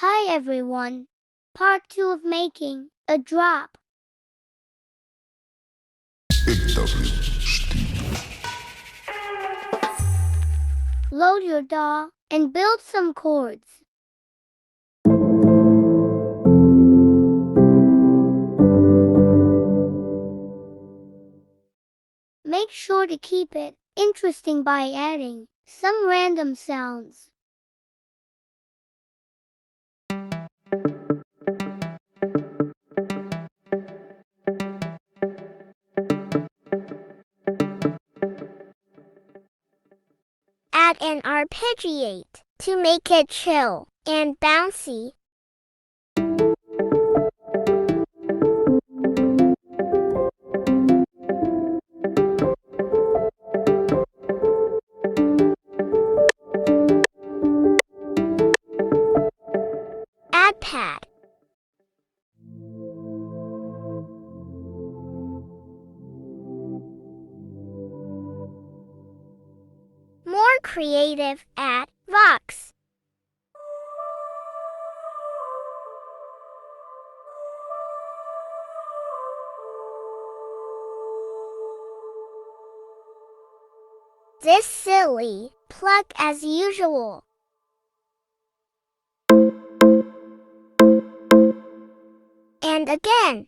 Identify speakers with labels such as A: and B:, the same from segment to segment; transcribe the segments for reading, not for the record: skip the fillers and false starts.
A: Hi everyone. Part 2 of making a drop. Load your DAW and build some chords. Make sure to keep it interesting by adding some random sounds. Add an arpeggiate to make it chill and bouncy. Add pad. More creative, add rocks. This silly, pluck as usual. And again.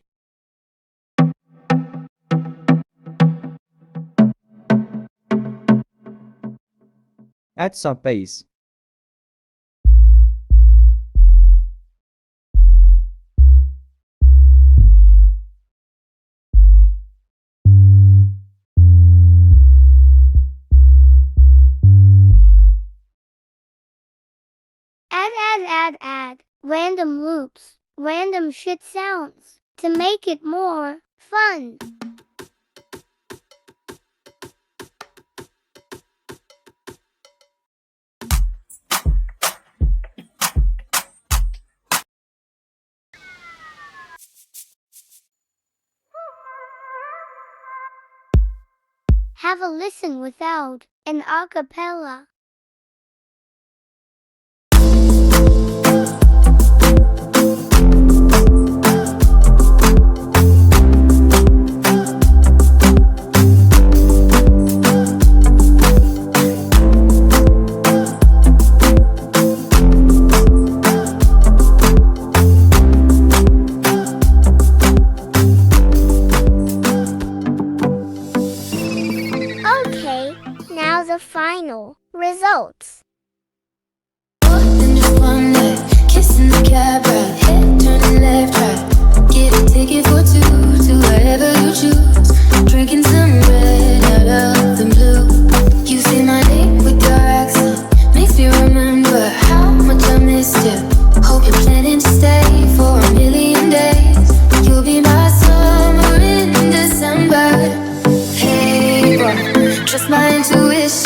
B: Add some bass.
A: Add random loops, random shit sounds to make it more fun. Have a listen without an acapella. Okay, now the final results.
C: Then just one night, kissing the cab ride, head turning left, right. Get a ticket for two to wherever you choose. Drinking some red out of the blue. You say my name with your accent, makes me remember how much I missed you. Hope you're planning to stay for a million days. You'll be my summer in December. Hey, bro, trust my intuition.